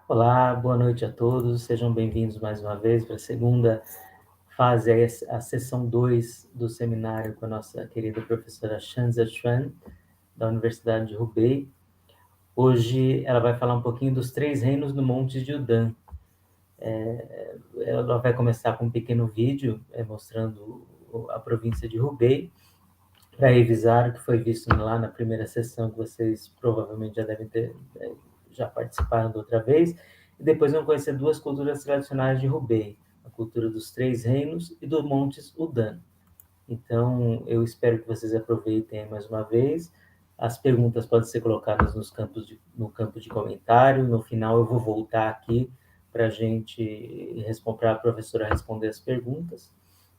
Olá, boa noite a todos, sejam bem-vindos mais uma vez para a segunda fase, a sessão 2 do seminário com a nossa querida professora Zexuan, da Universidade de Hubei. Hoje ela vai falar um pouquinho dos Três Reinos no Monte de Wudang. Ela vai começar com um pequeno vídeo mostrando a província de Hubei, para revisar o que foi visto lá na primeira sessão, que vocês provavelmente já devem ter já participaram da outra vez, e depois vão conhecer duas culturas tradicionais de Hubei, a cultura dos Três Reinos e dos Montes Wudang. Então, eu espero que vocês aproveitem mais uma vez. As perguntas podem ser colocadas no campo de comentário. No final, eu vou voltar aqui para para a professora responder as perguntas.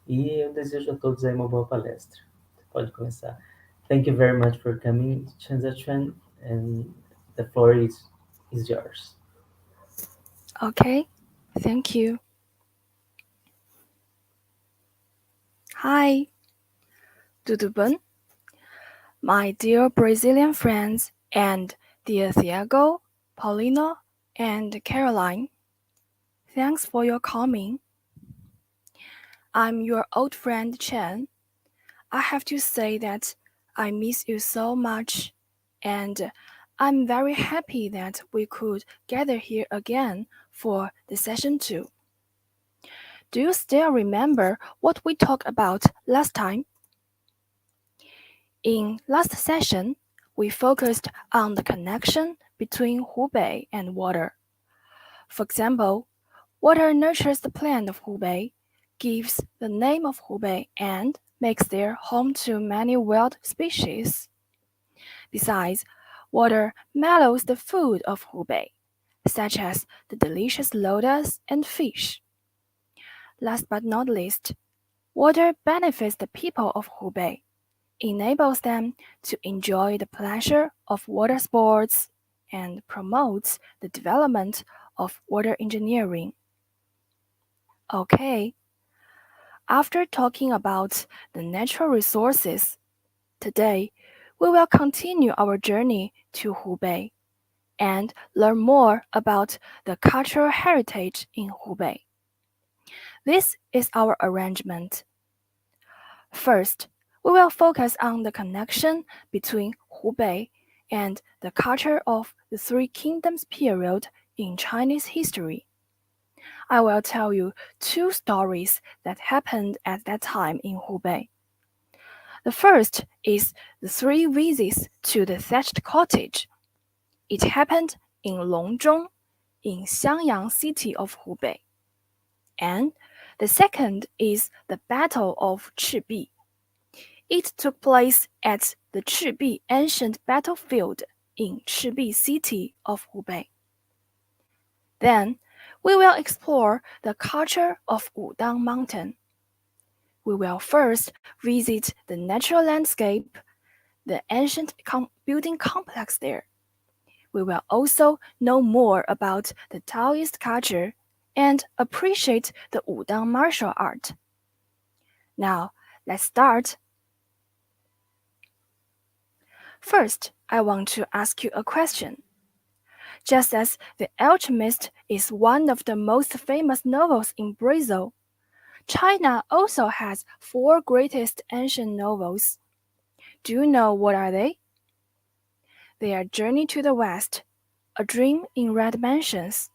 E eu desejo a todos aí uma boa palestra. Você pode começar. Thank you very much for coming, Chen Zexuan, and the floor is yours. Okay, thank you. Hi, tudo bem? My dear Brazilian friends and dear Thiago, Paulino, and Caroline. Thanks for your coming. I'm your old friend Chen. I have to say that I miss you so much, and I'm very happy that we could gather here again for the session 2. Do you still remember what we talked about last time? In last session, we focused on the connection between Hubei and water. For example, water nurtures the plant of Hubei, gives the name of Hubei, and makes their home to many wild species. Besides, water mellows the food of Hubei, such as the delicious lotus and fish. Last but not least, water benefits the people of Hubei, enables them to enjoy the pleasure of water sports, and promotes the development of water engineering. Okay, after talking about the natural resources, today we will continue our journey to Hubei and learn more about the cultural heritage in Hubei. This is our arrangement. First, we will focus on the connection between Hubei and the culture of the Three Kingdoms period in Chinese history. I will tell you 2 stories that happened at that time in Hubei. The first is the 3 visits to the thatched cottage. It happened in Longzhong, in Xiangyang city of Hubei. And the second is the Battle of Chibi. It took place at the Chibi ancient battlefield in Chibi city of Hubei. Then, we will explore the culture of Wudang Mountain. We will first visit the natural landscape, the ancient building complex there. We will also know more about the Taoist culture and appreciate the Wudang martial art. Now, let's start. First, I want to ask you a question. Just as The Alchemist is one of the most famous novels in Brazil, China also has 4 greatest ancient novels. Do you know what are they? They are Journey to the West, A Dream in Red Mansions,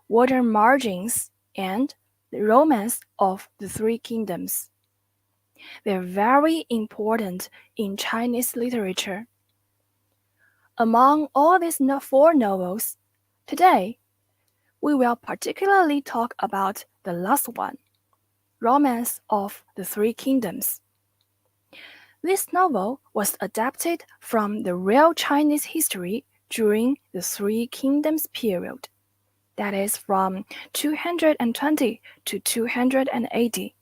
Water Margins, and The Romance of the Three Kingdoms. They're very important in Chinese literature. Among all these 4 novels, today we will particularly talk about the last one, Romance of the Three Kingdoms. This novel was adapted from the real Chinese history during the Three Kingdoms period, that is from 220 to 280.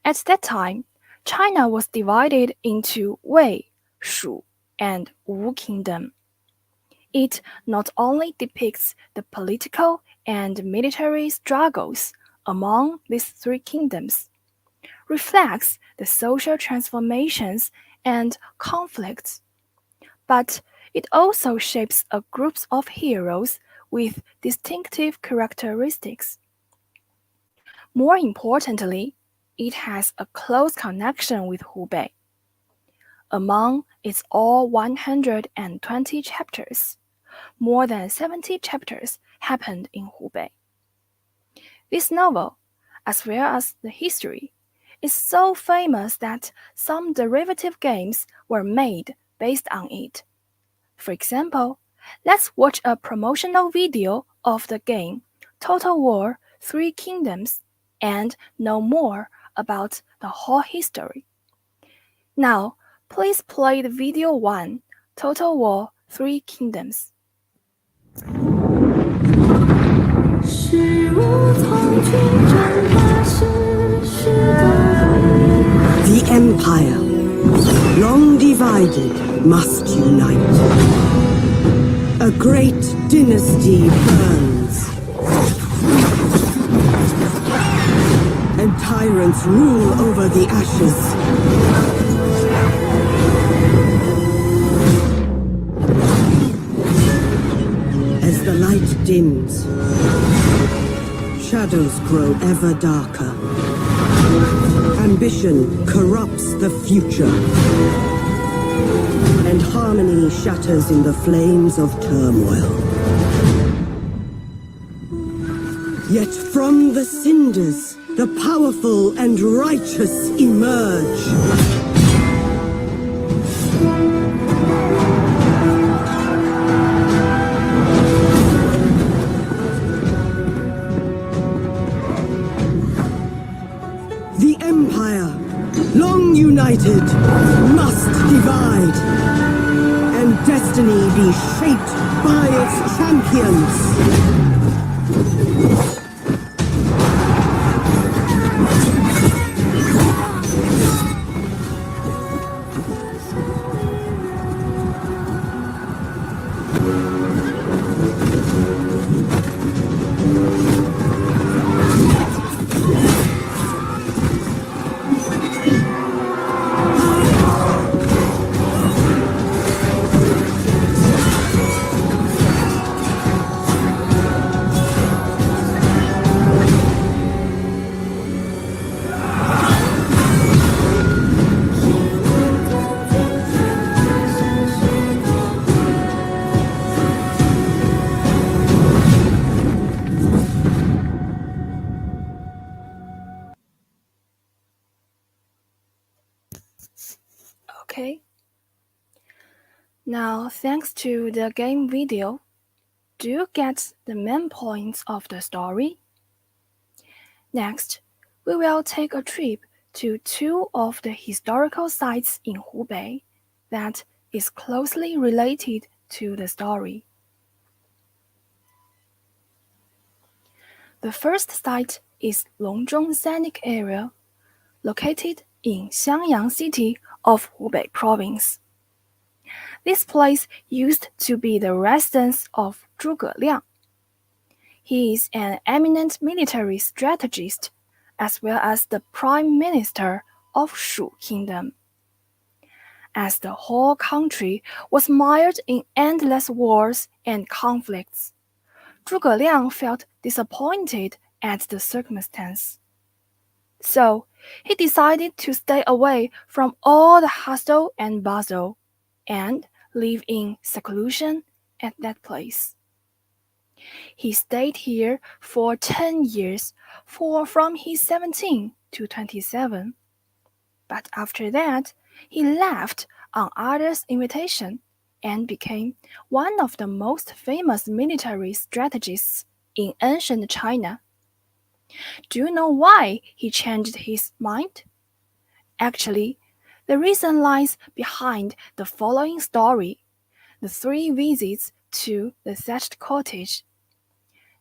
At that time, China was divided into Wei, Shu, and Wu Kingdom. It not only depicts the political and military struggles among these 3 kingdoms, reflects the social transformations and conflicts, but it also shapes a group of heroes with distinctive characteristics. More importantly, it has a close connection with Hubei. Among its all 120 chapters, more than 70 chapters happened in Hubei. This novel, as well as the history, is so famous that some derivative games were made based on it. For example, let's watch a promotional video of the game Total War Three Kingdoms and know more about the whole history. Now, please play the video 1, Total War Three Kingdoms. The Empire, long divided, must unite. A great dynasty burns, and tyrants rule over the ashes. As the light dims, shadows grow ever darker. Ambition corrupts the future, and harmony shatters in the flames of turmoil. Yet from the cinders, the powerful and righteous emerge. The Empire, long united, must divide, and destiny be shaped by its champions. Okay. Now, thanks to the game video, do you get the main points of the story? Next, we will take a trip to two of the historical sites in Hubei that is closely related to the story. The first site is Longzhong Scenic Area, located in Xiangyang City of Hubei Province. This place used to be the residence of Zhuge Liang. He is an eminent military strategist as well as the prime minister of Shu Kingdom. As the whole country was mired in endless wars and conflicts, Zhuge Liang felt disappointed at the circumstance. So, he decided to stay away from all the hustle and bustle and live in seclusion at that place. He stayed here for 10 years, from his 17 to 27. But after that, he left on others' invitation and became one of the most famous military strategists in ancient China. Do you know why he changed his mind? Actually, the reason lies behind the following story, the 3 visits to the thatched cottage.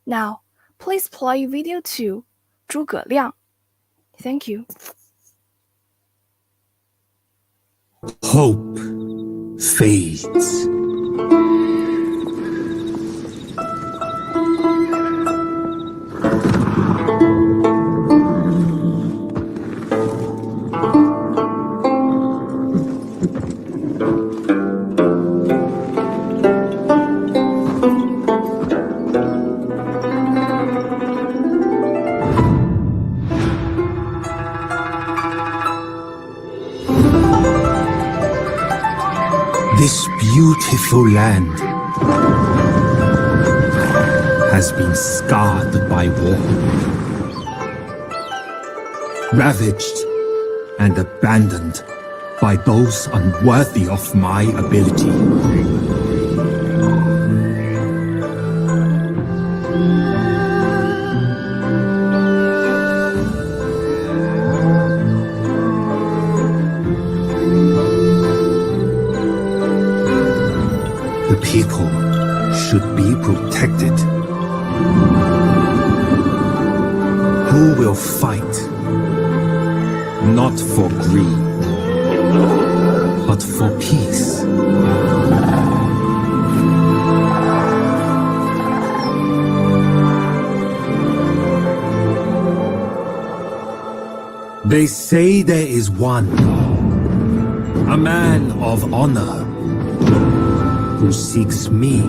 Now, please play video 2, Zhuge Liang. Thank you. Hope fades. beautiful land has been scarred by war, ravaged and abandoned by those unworthy of my ability. The people should be protected. Who will fight? Not for greed, but for peace. They say there is one, a man of honor, who seeks me.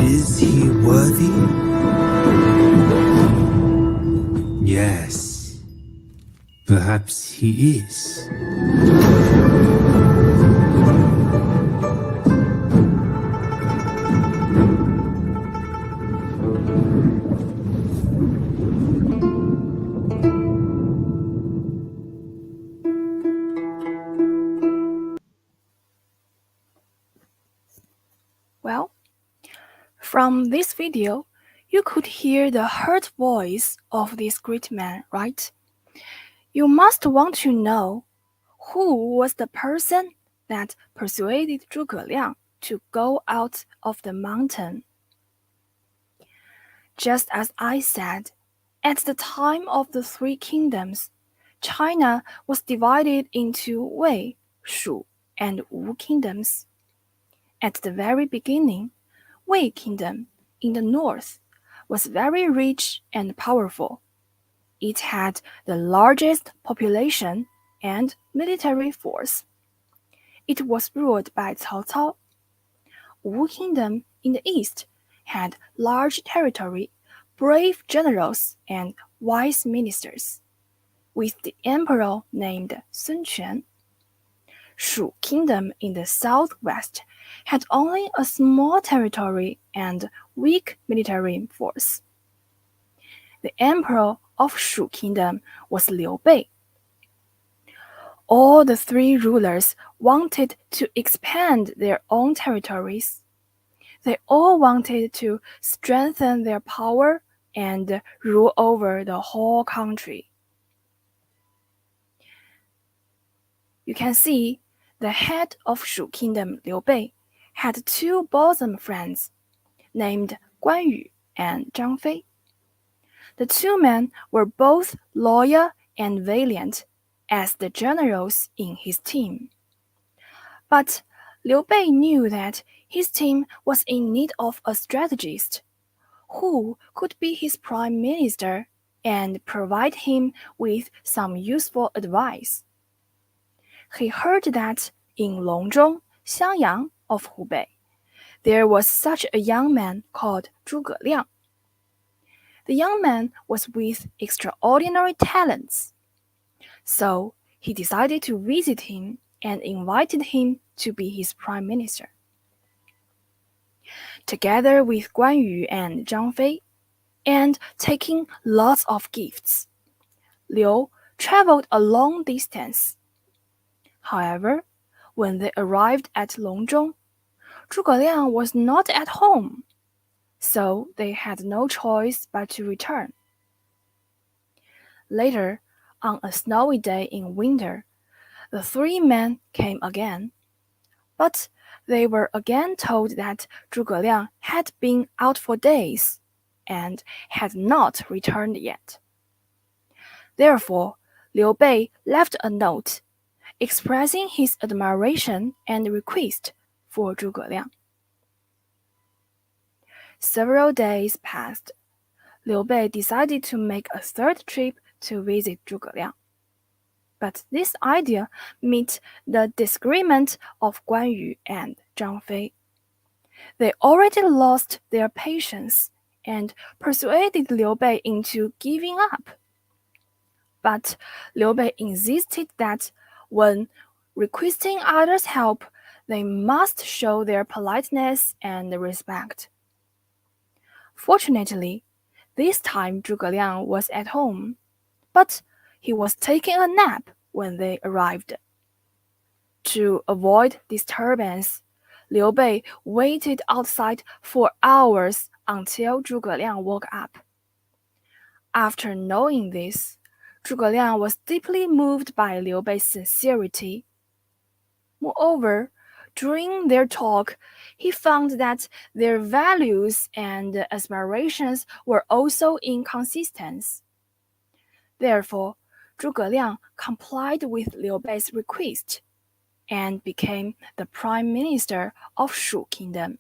Is he worthy? Yes, perhaps he is. Well, from this video, you could hear the hurt voice of this great man, right? You must want to know who was the person that persuaded Zhuge Liang to go out of the mountain. Just as I said, at the time of the Three Kingdoms, China was divided into Wei, Shu, and Wu kingdoms. At the very beginning, Wei Kingdom in the north was very rich and powerful. It had the largest population and military force. It was ruled by Cao Cao. Wu Kingdom in the east had large territory, brave generals, and wise ministers, with the emperor named Sun Quan. Shu Kingdom in the southwest had only a small territory and weak military force. The emperor of Shu Kingdom was Liu Bei. All the three rulers wanted to expand their own territories. They all wanted to strengthen their power and rule over the whole country. You can see the head of Shu Kingdom, Liu Bei, had two bosom friends named Guan Yu and Zhang Fei. The two men were both loyal and valiant as the generals in his team. But Liu Bei knew that his team was in need of a strategist who could be his prime minister and provide him with some useful advice. He heard that in Longzhong, Xiangyang of Hubei, there was such a young man called Zhuge Liang. The young man was with extraordinary talents. So he decided to visit him and invited him to be his prime minister. Together with Guan Yu and Zhang Fei, and taking lots of gifts, Liu traveled a long distance. However, when they arrived at Longzhong, Zhuge Liang was not at home, so they had no choice but to return. Later, on a snowy day in winter, the three men came again, but they were again told that Zhuge Liang had been out for days and had not returned yet. Therefore, Liu Bei left a note expressing his admiration and request for Zhuge Liang. Several days passed. Liu Bei decided to make a third trip to visit Zhuge Liang. But this idea met the disagreement of Guan Yu and Zhang Fei. They already lost their patience and persuaded Liu Bei into giving up. But Liu Bei insisted that when requesting others' help, they must show their politeness and respect. Fortunately, this time Zhuge Liang was at home, but he was taking a nap when they arrived. To avoid disturbance, Liu Bei waited outside for hours until Zhuge Liang woke up. After knowing this, Zhuge Liang was deeply moved by Liu Bei's sincerity. Moreover, during their talk, he found that their values and aspirations were also inconsistent. Therefore, Zhuge Liang complied with Liu Bei's request and became the prime minister of Shu Kingdom.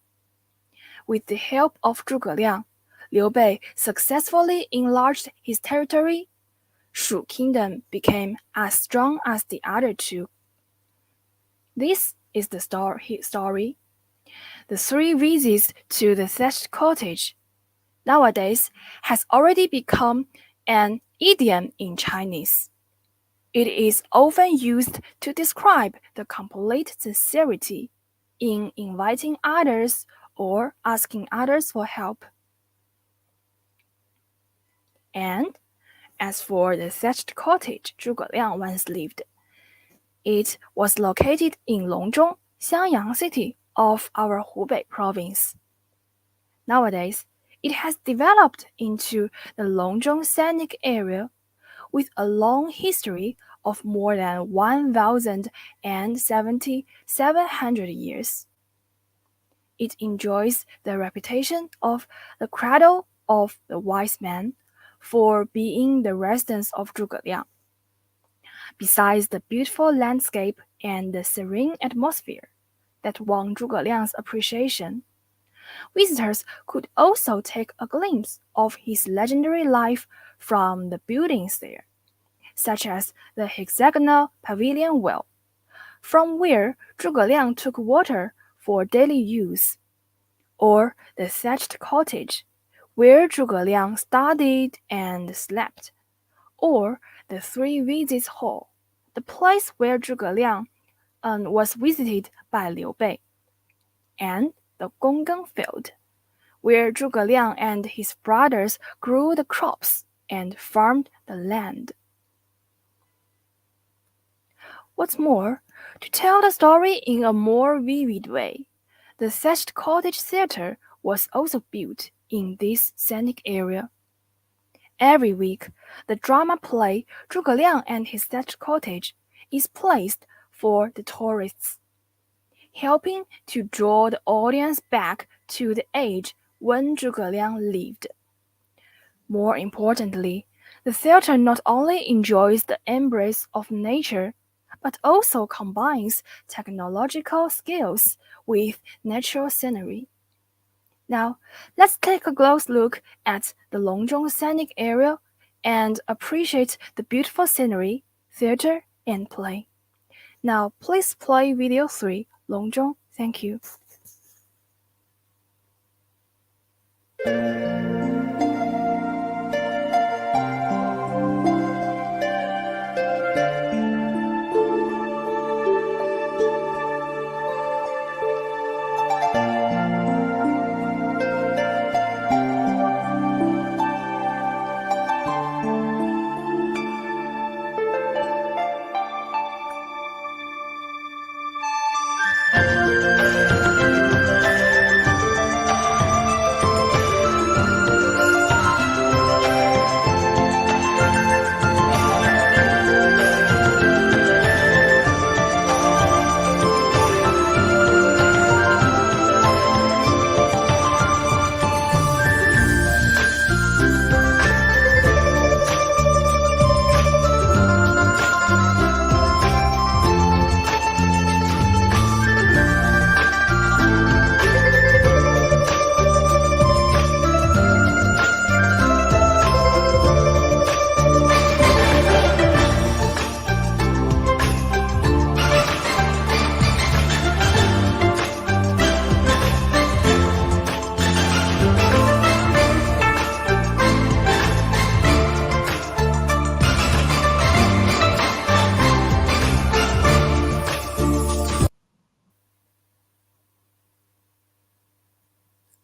With the help of Zhuge Liang, Liu Bei successfully enlarged his territory. Shu Kingdom became as strong as the other two. This is the story. The 3 visits to the thatched cottage nowadays has already become an idiom in Chinese. It is often used to describe the complete sincerity in inviting others or asking others for help. And as for the thatched cottage Zhuge Liang once lived, it was located in Longzhong, Xiangyang city of our Hubei province. Nowadays, it has developed into the Longzhong scenic area with a long history of more than 1,700 years. It enjoys the reputation of the cradle of the wise man for being the residence of Zhuge Liang. Besides the beautiful landscape and the serene atmosphere that won Zhuge Liang's appreciation, visitors could also take a glimpse of his legendary life from the buildings there, such as the hexagonal pavilion well, from where Zhuge Liang took water for daily use, or the thatched cottage, where Zhuge Liang studied and slept, or the 3 visits hall, the place where Zhuge Liang was visited by Liu Bei, and the Gonggang field, where Zhuge Liang and his brothers grew the crops and farmed the land. What's more, to tell the story in a more vivid way, the thatched cottage theater was also built in this scenic area. Every week, the drama play Zhuge Liang and his thatched cottage is placed for the tourists, helping to draw the audience back to the age when Zhuge Liang lived. More importantly, the theater not only enjoys the embrace of nature, but also combines technological skills with natural scenery. Now, let's take a close look at the Longzhong scenic area and appreciate the beautiful scenery, theater, and play. Now, please play video 3, Longzhong. Thank you.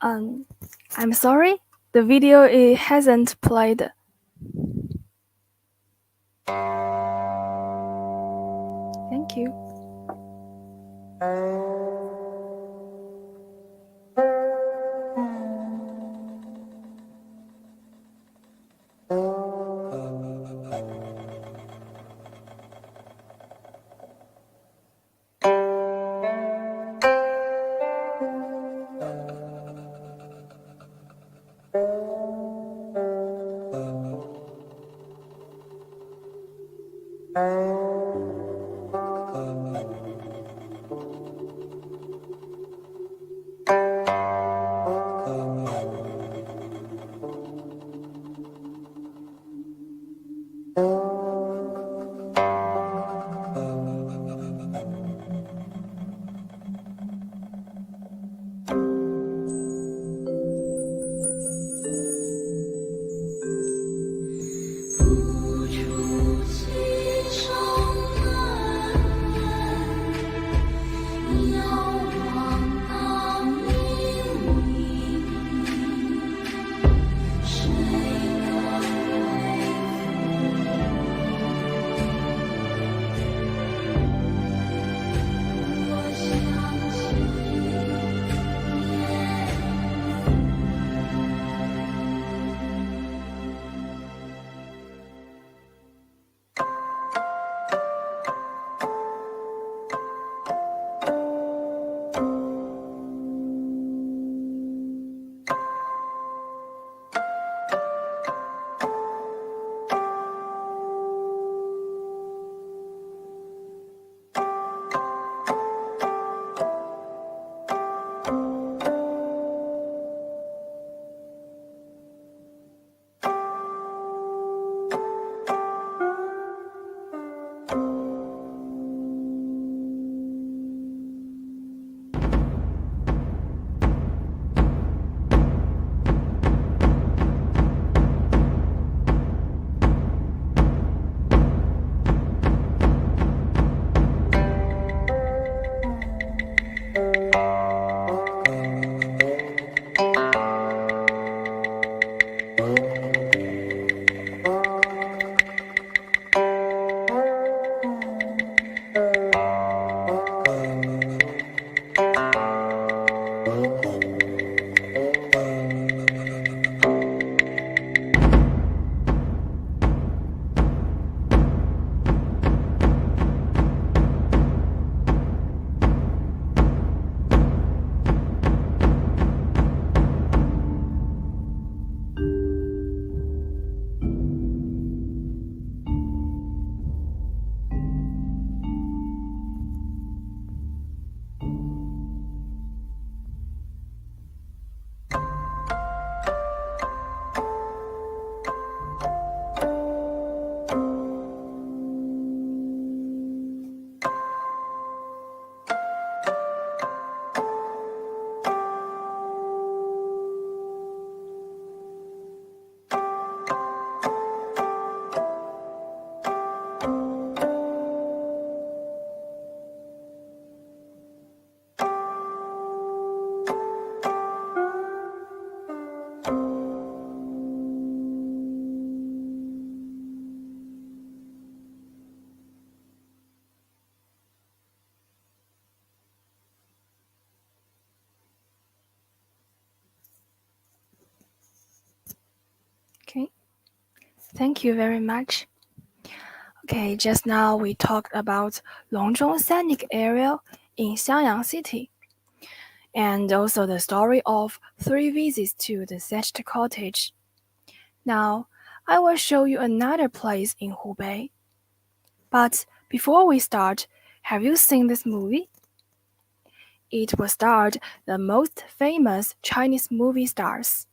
I'm sorry, the video it hasn't played. Thank you. Okay, thank you very much. Okay, just now we talked about Longzhong Scenic Area in Xiangyang City, and also the story of 3 visits to the thatched cottage. Now, I will show you another place in Hubei. But before we start, have you seen this movie? It will star the most famous Chinese movie stars,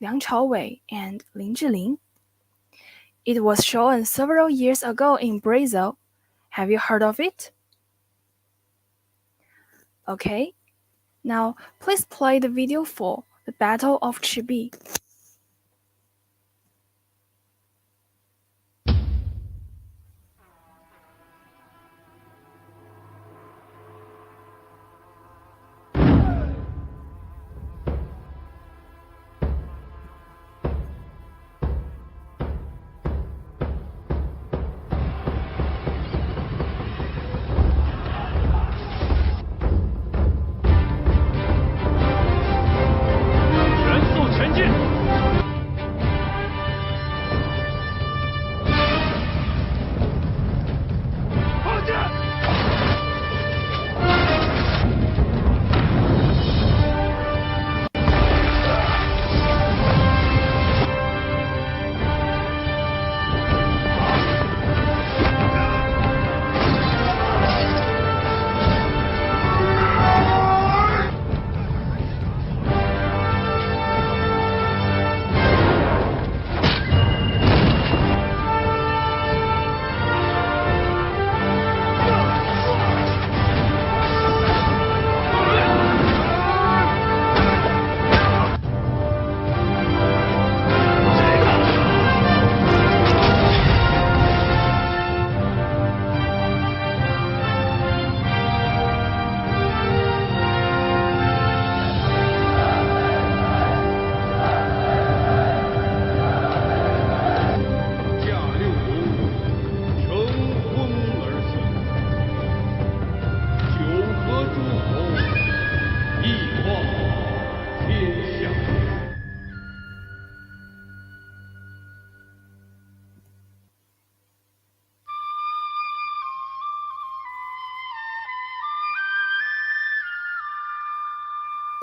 Liang Chaowei and Lin Zhilin. It was shown several years ago in Brazil. Have you heard of it? Okay, now please play the video for the Battle of Hubei.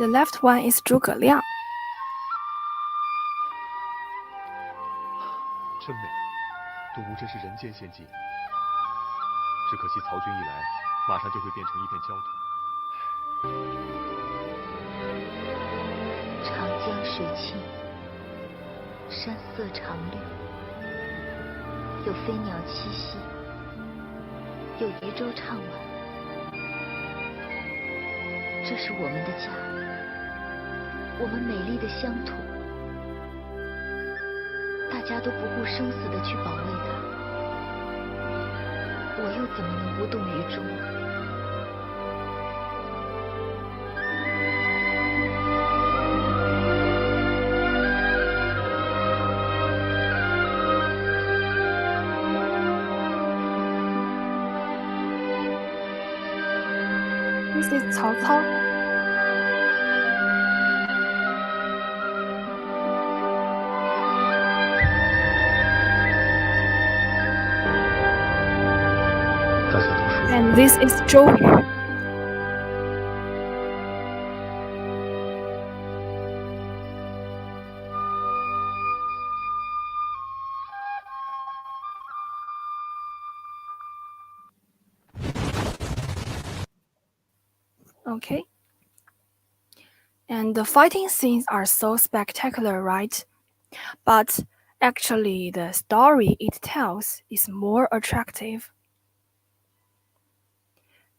The left one is 诸葛亮。真美，东吴真是人间仙境。只可惜曹军一来，马上就会变成一片焦土。长江水清，山色常绿，有飞鸟栖息，有渔舟唱晚。这是我们的家，我们美丽的乡土。大家都不顾生死的去保卫它，我又怎么能无动于衷呢？This is 曹操。And this is 周瑜。Okay. And the fighting scenes are so spectacular, right? But actually, the story it tells is more attractive.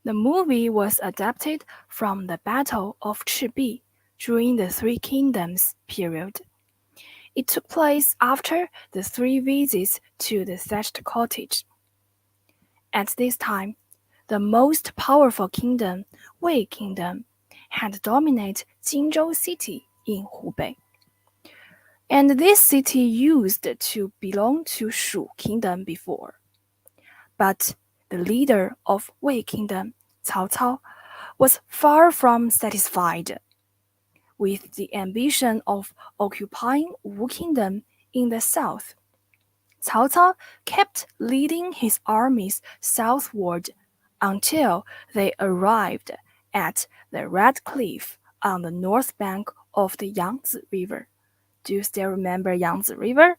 The movie was adapted from the Battle of Hubei during the Three Kingdoms period. It took place after the 3 visits to the thatched cottage. At this time, the most powerful kingdom, Wei Kingdom, had dominated Jinzhou city in Hubei. And this city used to belong to Shu Kingdom before. But the leader of Wei Kingdom, Cao Cao, was far from satisfied. With the ambition of occupying Wu Kingdom in the south, Cao Cao kept leading his armies southward until they arrived at the Red Cliff on the north bank of the Yangtze River. Do you still remember Yangtze River?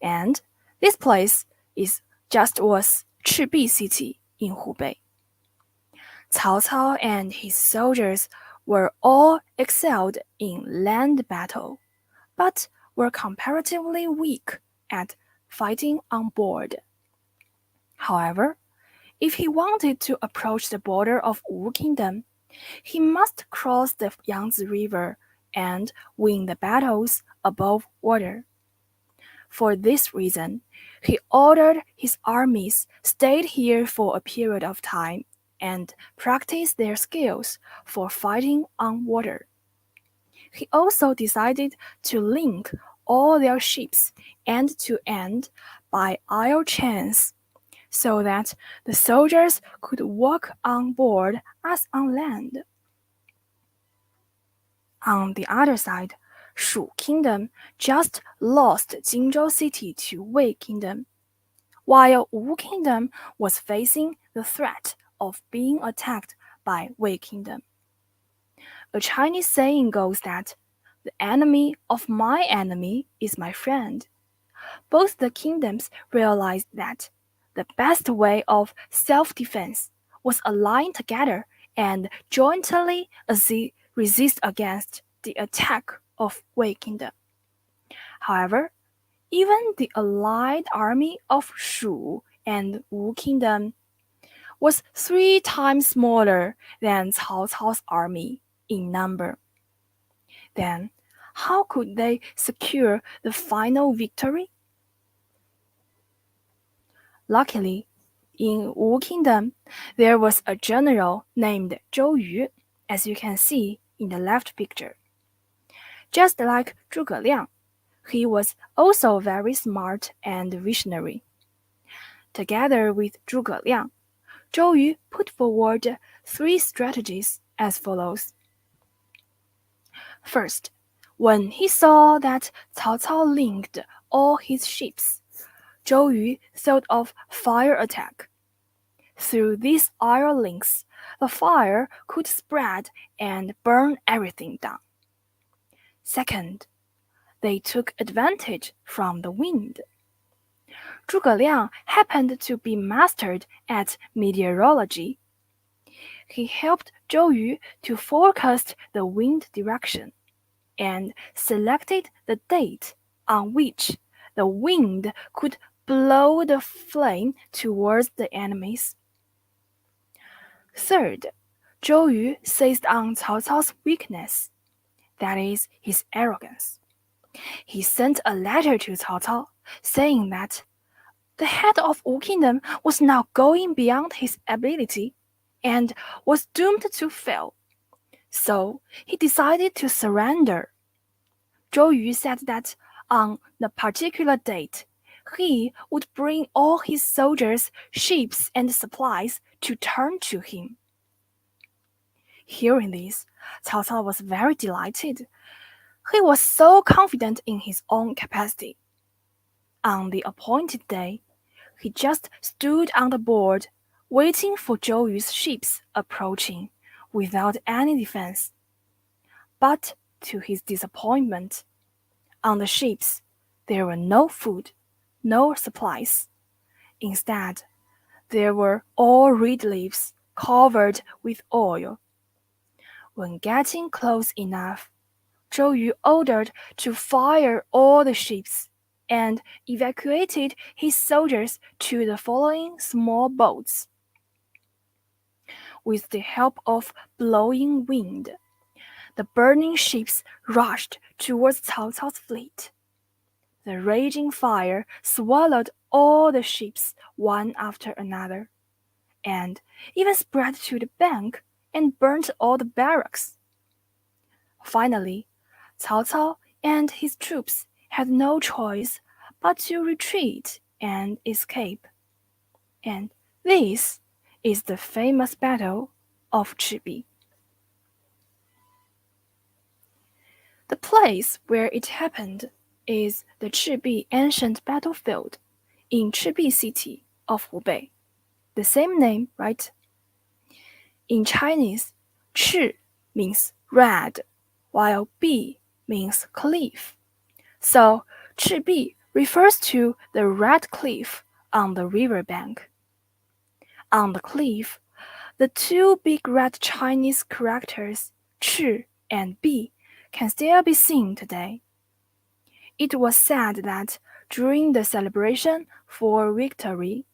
And this place was Hubei city in Hubei. Cao Cao and his soldiers were all excelled in land battle, but were comparatively weak at fighting on board. However, if he wanted to approach the border of Wu Kingdom, he must cross the Yangtze River and win the battles above water. For this reason, he ordered his armies stayed here for a period of time and practice their skills for fighting on water. He also decided to link all their ships end to end by iron chains, so that the soldiers could walk on board as on land. On the other side, Shu Kingdom just lost Jinzhou city to Wei Kingdom, while Wu Kingdom was facing the threat of being attacked by Wei Kingdom. A Chinese saying goes that the enemy of my enemy is my friend. Both the kingdoms realized that the best way of self-defense was align together and jointly resist against the attack of Wei Kingdom. However, even the allied army of Shu and Wu Kingdom was 3 times smaller than Cao Cao's army in number. Then, how could they secure the final victory? Luckily, in Wu Kingdom, there was a general named Zhou Yu, as you can see in the left picture. Just like 诸葛亮, he was also very smart and visionary. Together with 诸葛亮, Zhou Yu put forward 3 strategies as follows. First, when he saw that Cao Cao linked all his ships, Zhou Yu thought of fire attack. Through these iron links, the fire could spread and burn everything down. Second, they took advantage from the wind. Zhuge Liang happened to be mastered at meteorology. He helped Zhou Yu to forecast the wind direction and selected the date on which the wind could blow the flame towards the enemies. Third, Zhou Yu seized on Cao Cao's weakness, that is, his arrogance. He sent a letter to Cao Cao saying that the head of Wu Kingdom was now going beyond his ability and was doomed to fail. So he decided to surrender. Zhou Yu said that on the particular date, he would bring all his soldiers, ships, and supplies to turn to him. Hearing this, Cao Cao was very delighted. He was so confident in his own capacity. On the appointed day, he just stood on the board, waiting for Zhou Yu's ships approaching, without any defense. But to his disappointment, on the ships, there were no food, no supplies. Instead, there were all reed leaves covered with oil. When getting close enough, Zhou Yu ordered to fire all the ships and evacuated his soldiers to the following small boats. With the help of blowing wind, the burning ships rushed towards Cao Cao's fleet. The raging fire swallowed all the ships one after another, and even spread to the bank and burnt all the barracks. Finally, Cao Cao and his troops had no choice but to retreat and escape. And this is the famous Battle of Hubei. The place where it happened is the Hubei ancient battlefield in Hubei city of Hubei. The same name, right? In Chinese, Chi means red, while Bi means cliff. So Hubei refers to the red cliff on the river bank. On the cliff, the two big red Chinese characters Chi and Bi can still be seen today. It was said that during the celebration for victory,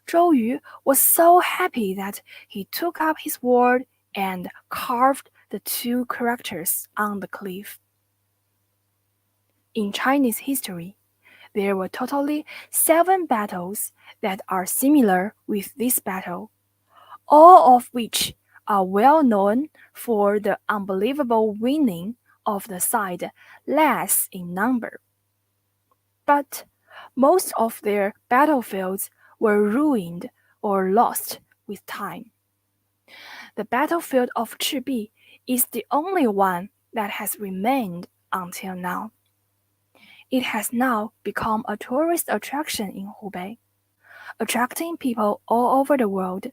Zhou Yu was so happy that he took up his sword and carved the two characters on the cliff. In Chinese history, there were totally 7 battles that are similar with this battle, all of which are well known for the unbelievable winning of the side less in number. But most of their battlefields were ruined or lost with time. The battlefield of Hubei is the only one that has remained until now. It has now become a tourist attraction in Hubei, attracting people all over the world.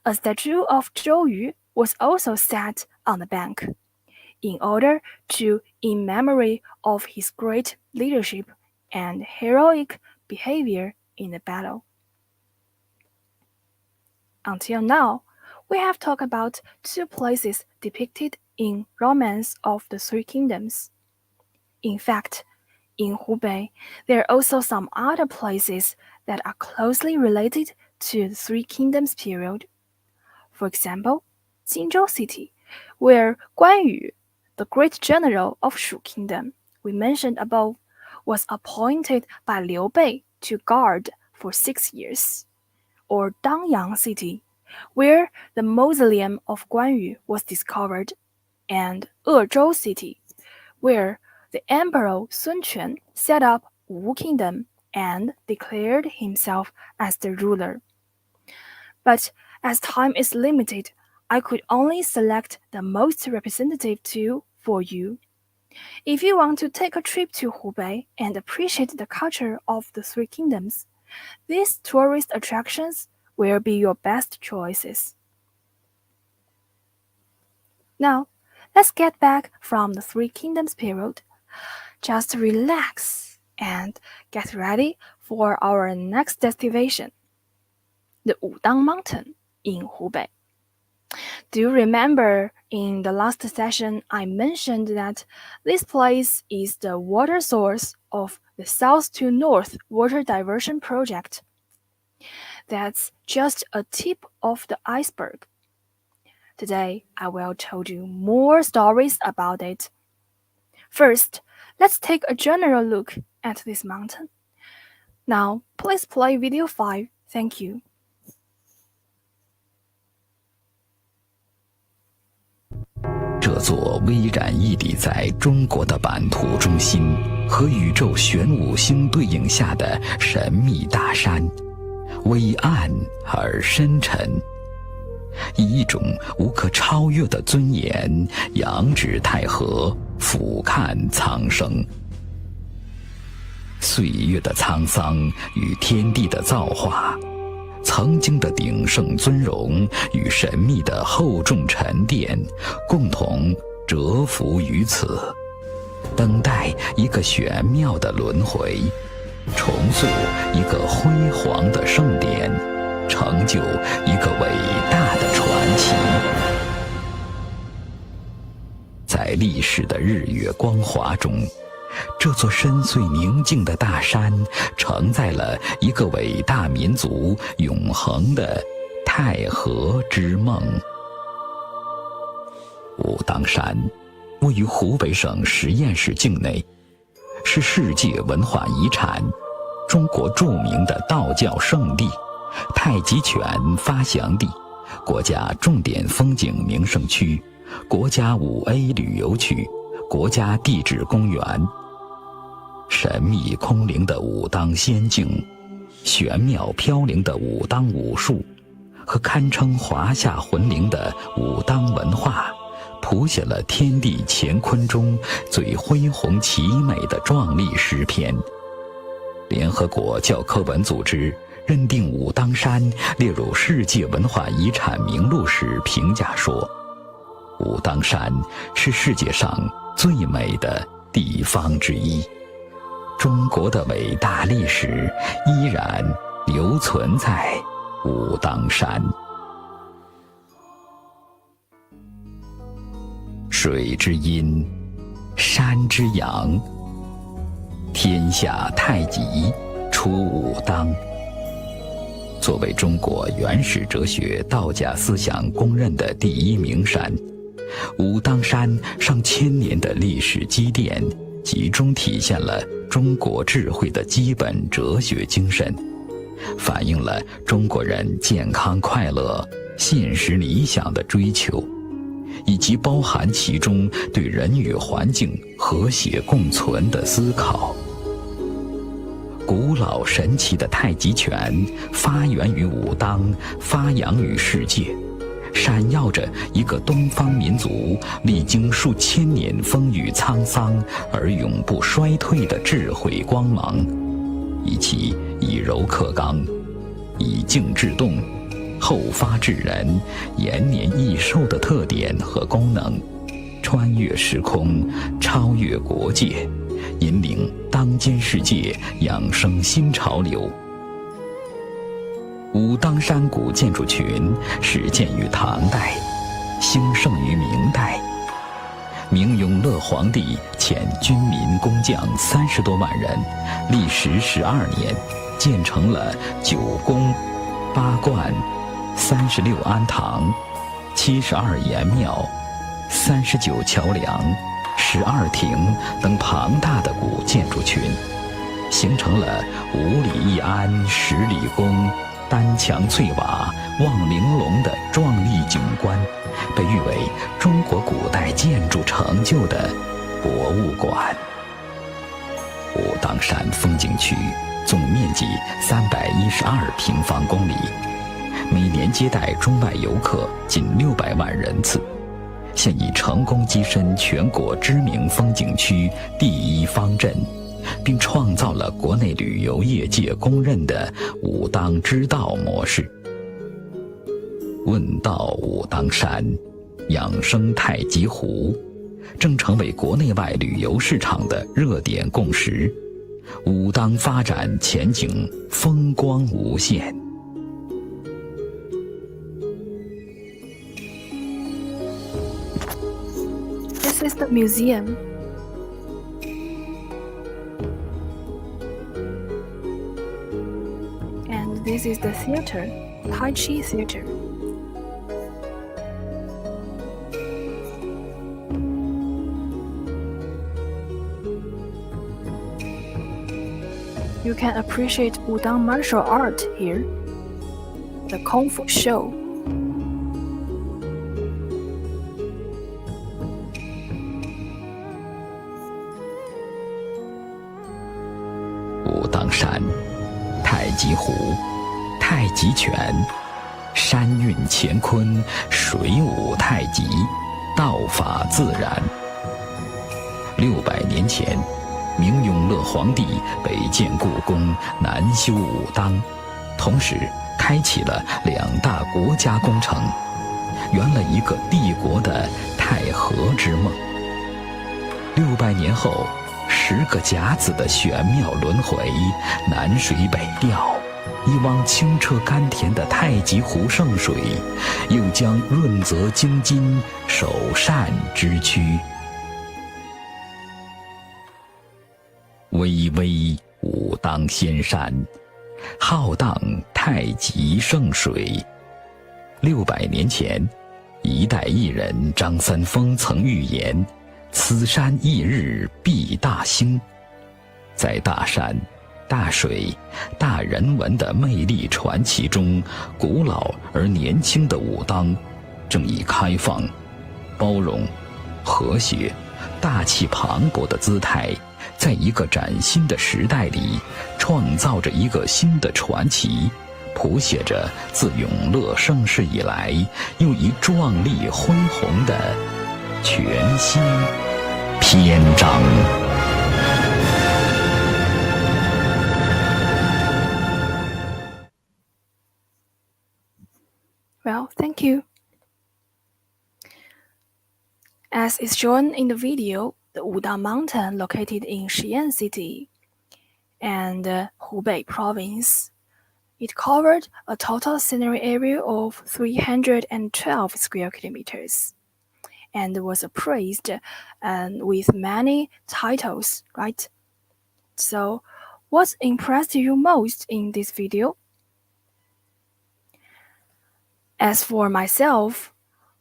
A statue of Zhou Yu was also set on the bank, in order to in memory of his great leadership and heroic behavior in the battle. Until now, we have talked about 2 places depicted in Romance of the Three Kingdoms. In fact, in Hubei, there are also some other places that are closely related to the Three Kingdoms period. For example, Jinzhou City, where Guan Yu, the great general of Shu Kingdom we mentioned above, was appointed by Liu Bei to guard for 6 years. Or Dangyang City, where the mausoleum of Guan Yu was discovered, and Ezhou City, where the Emperor Sun Quan set up Wu Kingdom and declared himself as the ruler. But as time is limited, I could only select the most representative 2 for you. If you want to take a trip to Hubei and appreciate the culture of the Three Kingdoms, these tourist attractions will be your best choices. Now, let's get back from the Three Kingdoms period. Just relax and get ready for our next destination, the Wudang Mountain in Hubei. Do you remember in the last session I mentioned that this place is the water source of the south to north water diversion project? That's just a tip of the iceberg. Today, I will tell you more stories about it. First, let's take a general look at this mountain. Now, please play video 5. Thank you. 这座巍然屹立在中国的版图中心和宇宙玄武星对应下的神秘大山，伟岸而深沉，以一种无可超越的尊严仰指太河，俯瞰苍生。岁月的沧桑与天地的造化，曾经的鼎盛尊荣与神秘的厚重沉淀，共同蛰伏于此，等待一个玄妙的轮回，重塑一个辉煌的盛典，成就一个伟大的传奇。在历史的日月光华中，这座深邃宁静的大山承载了一个伟大民族永恒的太和之梦。武当山位于湖北省十堰市境内，是世界文化遗产，中国著名的道教圣地，太极拳发祥地，国家重点风景名胜区，国家5A 旅游区，国家地质公园。神秘空灵的武当仙境，玄妙飘零的武当武术，和堪称华夏魂灵的武当文化，谱写了天地乾坤中最恢宏奇美的壮丽诗篇。联合国教科文组织认定武当山列入世界文化遗产名录时评价说，武当山是世界上最美的地方之一。中国的伟大历史依然留存在武当山。水之阴，山之阳，天下太极出武当。作为中国原始哲学道家思想公认的第一名山，武当山上千年的历史积淀，集中体现了中国智慧的基本哲学精神，反映了中国人健康快乐、现实理想的追求，以及包含其中对人与环境和谐共存的思考。古老神奇的太极拳发源于武当，发扬于世界，闪耀着一个东方民族历经数千年风雨沧桑而永不衰退的智慧光芒，以其以柔克刚、以静制动、后发制人、延年益寿的特点和功能，穿越时空，超越国界，引领当今世界养生新潮流。武当山谷建筑群始建于唐代，兴盛于明代。明永乐皇帝遣军民工匠30多万人，历时12年，建成了9宫、8观、36庵堂、72檐庙、39桥梁、12亭等庞大的古建筑群，形成了5里一庵、10里宫、单墙翠瓦、望玲珑的壮丽景观，被誉为中国古代建筑成就的博物馆。武当山风景区总面积312平方公里，每年接待中外游客近600万人次，现已成功跻身全国知名风景区第1方阵，并创造了国内旅游业界公认的武当之道模式，问道武当山，养生太极湖，正成为国内外旅游市场的热点共识。武当发展前景风光无限。This is the museum. And this is the theater, Tai Chi Theater. You can appreciate Wudang martial art here. The Confúcio show. Wudang山、太极湖、太极拳，山韵乾坤，水舞太极，道法自然。600年前，明永乐皇帝北建故宫，南修武当，同时开启了2大国家工程，圆了一个帝国的太和之梦。600年后，10个甲子的玄妙轮回，南水北调，一汪清澈甘甜的太极湖圣水，又将润泽京津，首善之区。巍巍武当仙山，浩荡太极圣水。600年前，一代艺人张三丰曾预言：“此山翌日必大兴。”在大山、大水、大人文的魅力传奇中，古老而年轻的武当，正以开放、包容、和谐、大气磅礴的姿态，在一个崭新的时代里，创造着一个新的传奇，谱写着自永乐盛世以来又一壮丽恢宏的全新篇章。Well, thank you. As is shown in the video, the Wudang Mountain located in CHEN City and Hubei province. It covered a total scenery area of 312 square kilometers and was appraised with many titles, right? So, what impressed you most in this video? As for myself,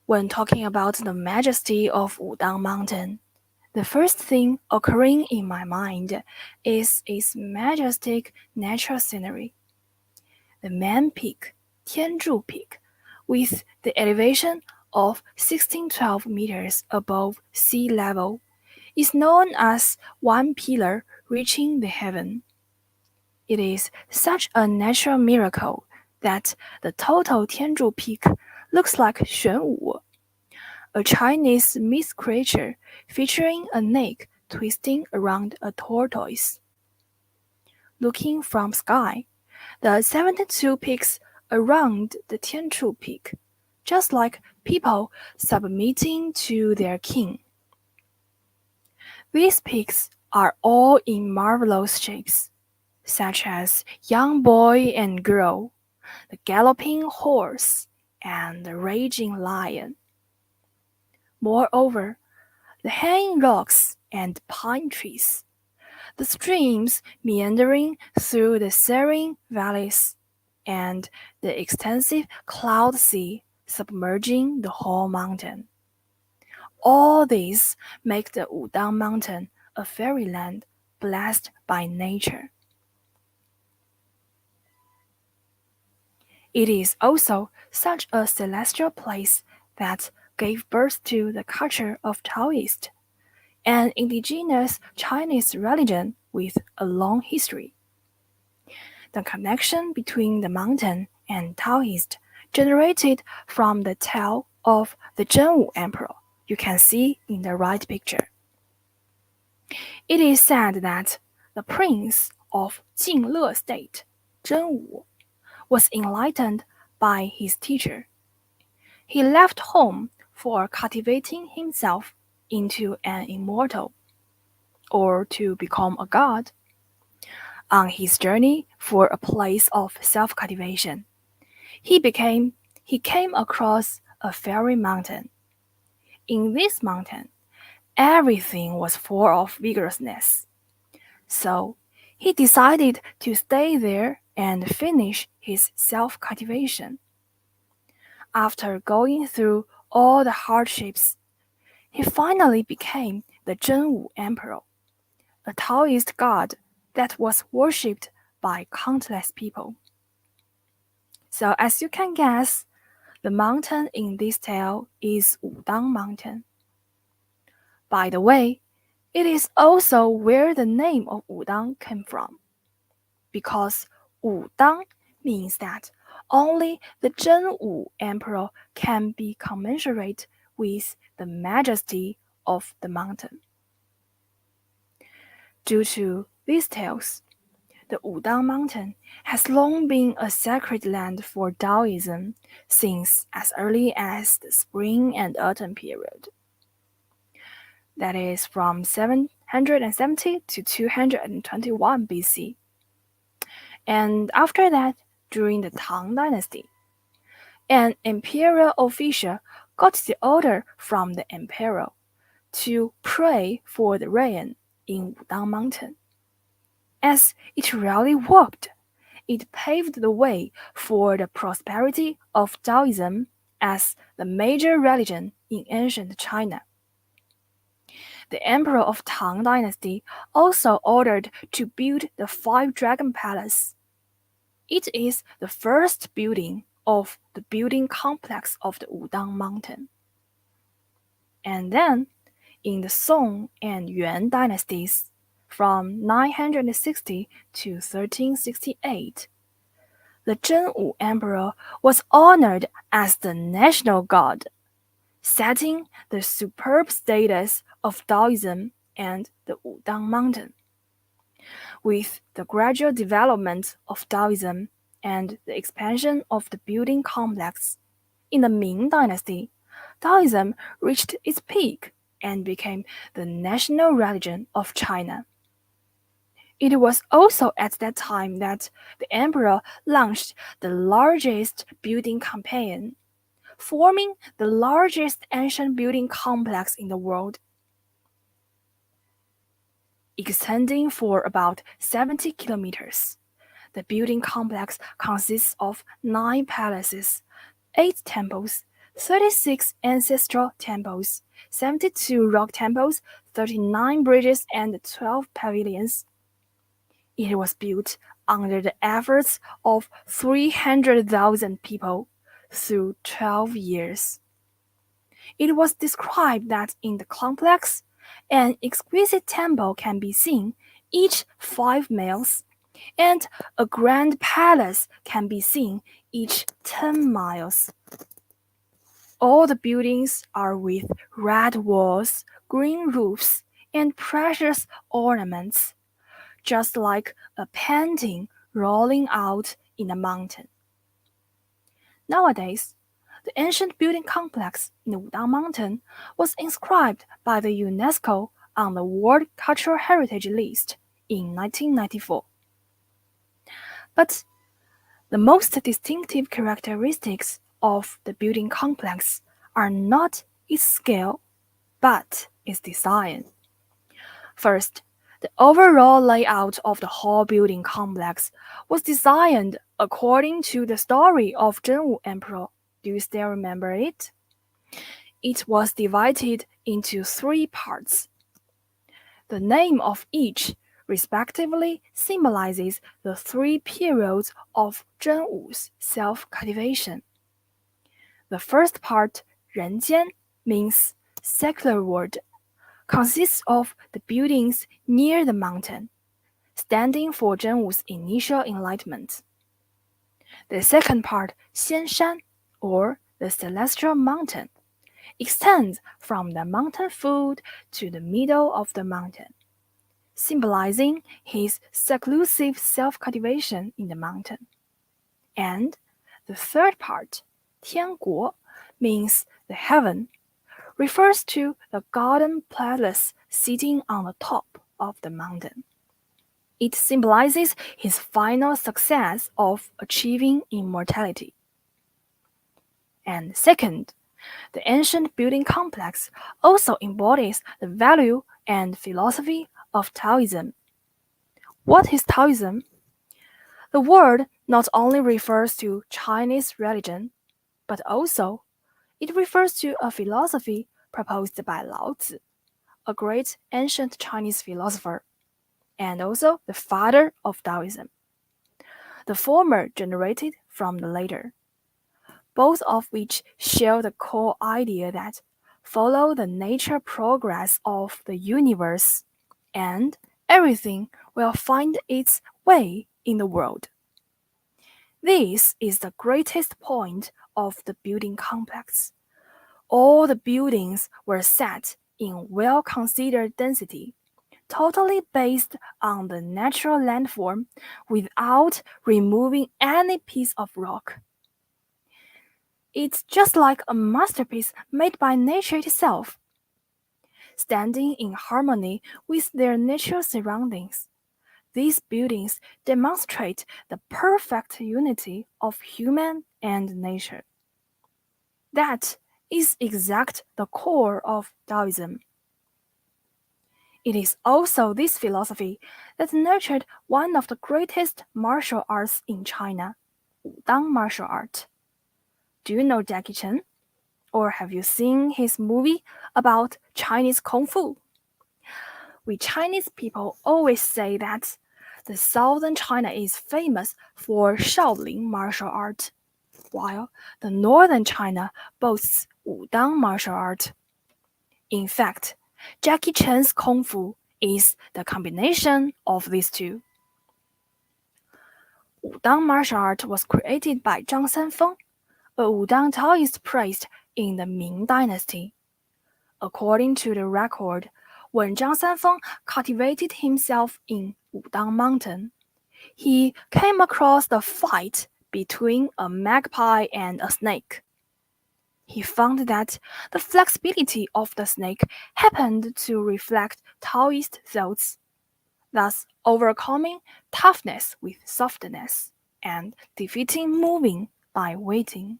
when talking about the majesty of Wudang Mountain, the first thing occurring in my mind is its majestic natural scenery. The main peak, Tianzhu Peak, with the elevation of 1612 meters above sea level, is known as one pillar reaching the heaven. It is such a natural miracle that the total Tianzhu Peak looks like Xuanwu, a Chinese myth creature featuring a neck twisting around a tortoise. Looking from sky, the 72 peaks around the Tianzhu Peak, just like people submitting to their king. These peaks are all in marvelous shapes, such as young boy and girl, the galloping horse, and the raging lion. Moreover, the hanging rocks and pine trees, the streams meandering through the serene valleys, and the extensive cloud sea submerging the whole mountain. All these make the Wudang Mountain a fairyland blessed by nature. It is also such a celestial place that gave birth to the culture of Taoist, an indigenous Chinese religion with a long history. The connection between the mountain and Taoist generated from the tale of the Zhenwu Emperor you can see in the right picture. It is said that the prince of Jingle State, Zhenwu, was enlightened by his teacher, he left home for cultivating himself into an immortal, or to become a god. On his journey for a place of self-cultivation, he came across a fairy mountain. In this mountain, everything was full of vigorousness. So he decided to stay there and finish his self-cultivation. After going through all the hardships, he finally became the Zhenwu Emperor, a Taoist god that was worshipped by countless people. So as you can guess, the mountain in this tale is Wudang Mountain. By the way, it is also where the name of Wudang came from, because Wudang means that only the Zhenwu Emperor can be commensurate with the majesty of the mountain. Due to these tales, the Wudang Mountain has long been a sacred land for Taoism since as early as the spring and autumn period. That is from 770 to 221 BC. And after that, during the Tang Dynasty, an imperial official got the order from the emperor to pray for the rain in Wudang Mountain. As it rarely worked, it paved the way for the prosperity of Taoism as the major religion in ancient China. The emperor of Tang Dynasty also ordered to build the Five Dragon Palace. It is the first building of the building complex of the Wudang Mountain. And then, in the Song and Yuan dynasties, from 960 to 1368, the Zhenwu Emperor was honored as the national god, setting the superb status of Taoism and the Wudang Mountain. With the gradual development of Taoism and the expansion of the building complex, in the Ming Dynasty, Taoism reached its peak and became the national religion of China. It was also at that time that the emperor launched the largest building campaign, forming the largest ancient building complex in the world. Extending for about 70 kilometers, the building complex consists of 9 palaces, 8 temples, 36 ancestral temples, 72 rock temples, 39 bridges, and 12 pavilions. It was built under the efforts of 300,000 people through 12 years. It was described that in the complex, an exquisite temple can be seen each 5 miles, and a grand palace can be seen each 10 miles. All the buildings are with red walls, green roofs, and precious ornaments, just like a painting rolling out in a mountain. Nowadays, the ancient building complex in the Wudang Mountain was inscribed by the UNESCO on the World Cultural Heritage List in 1994. But the most distinctive characteristics of the building complex are not its scale, but its design. First, the overall layout of the whole building complex was designed according to the story of Zhenwu Emperor. Do you still remember it? It was divided into 3 parts. The name of each respectively symbolizes the 3 periods of Zhenwu's self-cultivation. The first part, 人间, means secular world, consists of the buildings near the mountain, standing for Zhenwu's initial enlightenment. The second part, 仙山, or the celestial mountain, extends from the mountain foot to the middle of the mountain, symbolizing his seclusive self-cultivation in the mountain. And the third part, 天国, means the heaven, refers to the golden palace sitting on the top of the mountain. It symbolizes his final success of achieving immortality. And second, the ancient building complex also embodies the value and philosophy of Taoism. What is Taoism? The word not only refers to Chinese religion, but also it refers to a philosophy proposed by Lao Tzu, a great ancient Chinese philosopher, and also the father of Taoism. The former generated from the latter, both of which share the core idea that follow the nature progress of the universe, and everything will find its way in the world. This is the greatest point of the building complex. All the buildings were set in well-considered density, totally based on the natural landform without removing any piece of rock. It's just like a masterpiece made by nature itself, standing in harmony with their natural surroundings. These buildings demonstrate the perfect unity of human and nature. That is exact the core of Taoism. It is also this philosophy that nurtured one of the greatest martial arts in China, Wudang martial art. Do you know Jackie Chan? Or have you seen his movie about Chinese Kung Fu? We Chinese people always say that the southern China is famous for Shaolin martial art, while the northern China boasts Wudang martial art. In fact, Jackie Chan's Kung Fu is the combination of these two. Wudang martial art was created by Zhang Sanfeng, a Wudang Taoist priest in the Ming Dynasty. According to the record, when Zhang Sanfeng cultivated himself in Wudang Mountain, he came across the fight between a magpie and a snake. He found that the flexibility of the snake happened to reflect Taoist thoughts, thus overcoming toughness with softness and defeating moving by waiting.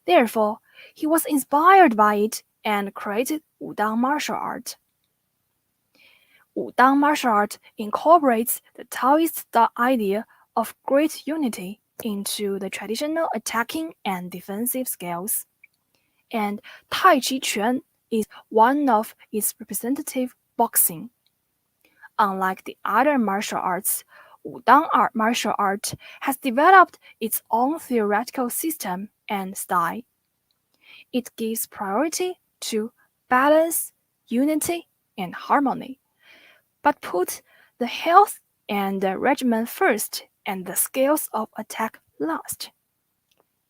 Therefore, he was inspired by it and created Wudang martial art. Wudang martial art incorporates the Taoist idea of great unity into the traditional attacking and defensive skills, and Tai Chi Chuan is one of its representative boxing. Unlike the other martial arts, Wudang martial art has developed its own theoretical system and style. It gives priority to balance, unity, and harmony, but put the health and the regimen first and the skills of attack last.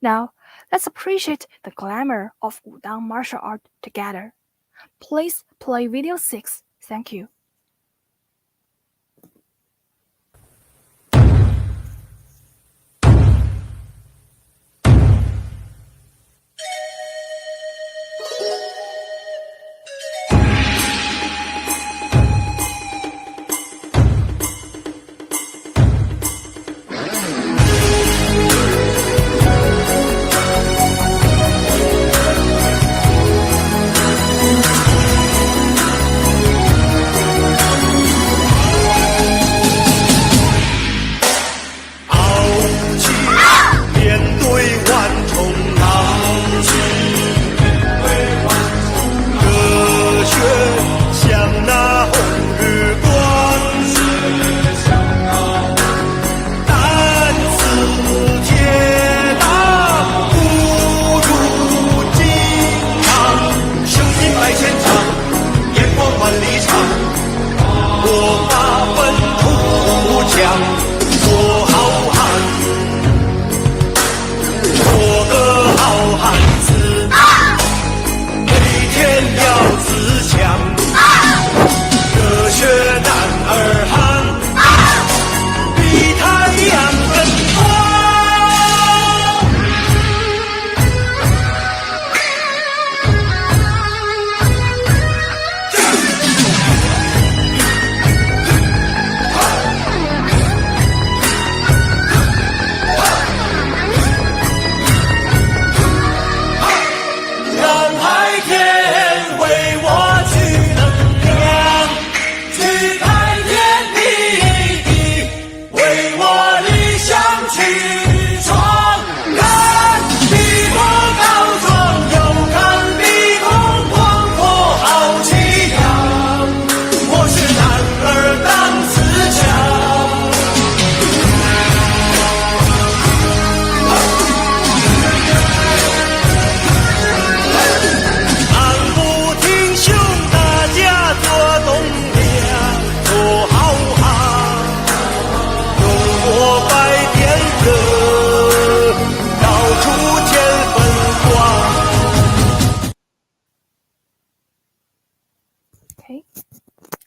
Now, let's appreciate the glamour of Wudang martial art together. Please play video 6. Thank you.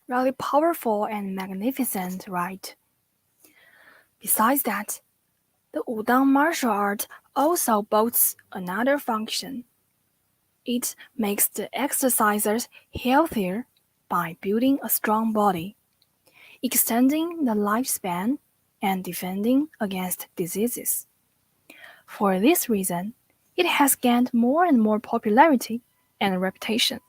really powerful and magnificent, right? Besides that, the Wudang martial art also boasts another function. It makes the exercisers healthier by building a strong body, extending the lifespan, and defending against diseases. For this reason, it has gained more and more popularity and reputation.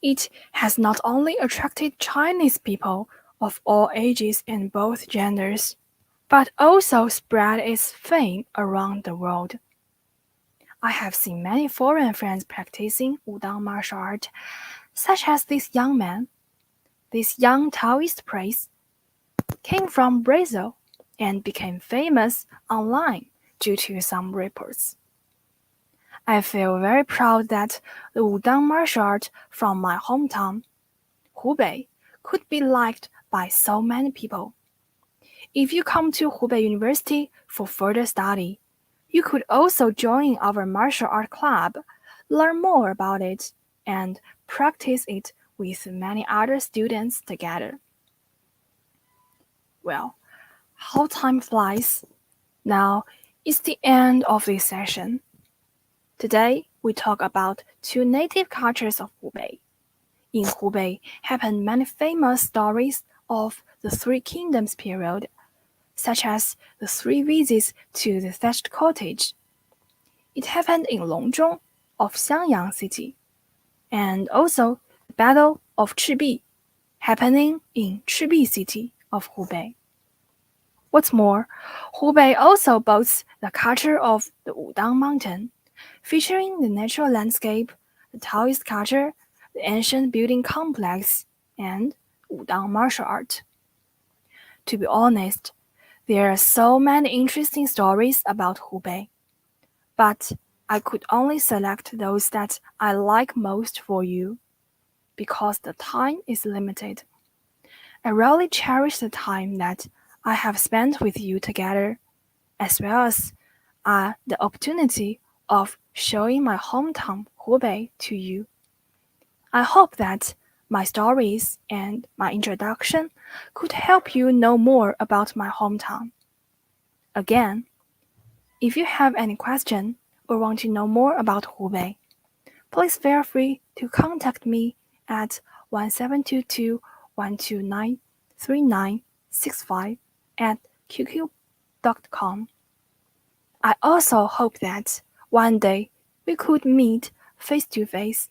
It has not only attracted Chinese people of all ages and both genders, but also spread its fame around the world. I have seen many foreign friends practicing Wudang martial art, such as this young man. This young Taoist priest came from Brazil and became famous online due to some reports. I feel very proud that the Wudang martial art from my hometown, Hubei, could be liked by so many people. If you come to Hubei University for further study, you could also join our martial art club, learn more about it, and practice it with many other students together. Well, how time flies. Now it's the end of this session. Today, we talk about two native cultures of Hubei. In Hubei happened many famous stories of the Three Kingdoms period, such as the 3 visits to the thatched cottage. It happened in Longzhong of Xiangyang city, and also the Battle of Chibi, happening in Chibi city of Hubei. What's more, Hubei also boasts the culture of the Wudang Mountain, featuring the natural landscape, the Taoist culture, the ancient building complex, and Wudang martial art. To be honest, there are so many interesting stories about Hubei, but I could only select those that I like most for you, because the time is limited. I really cherish the time that I have spent with you together, as well as the opportunity of showing my hometown Hubei to you. I hope that my stories and my introduction could help you know more about my hometown. Again, if you have any question or want to know more about Hubei, please feel free to contact me at 1722-129-3965 at qq.com. I also hope that one day we could meet face to face.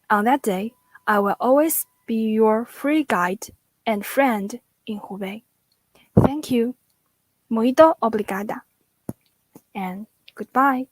On that day, I will always be your free guide and friend in Hubei. Thank you. Muito obrigada. And goodbye.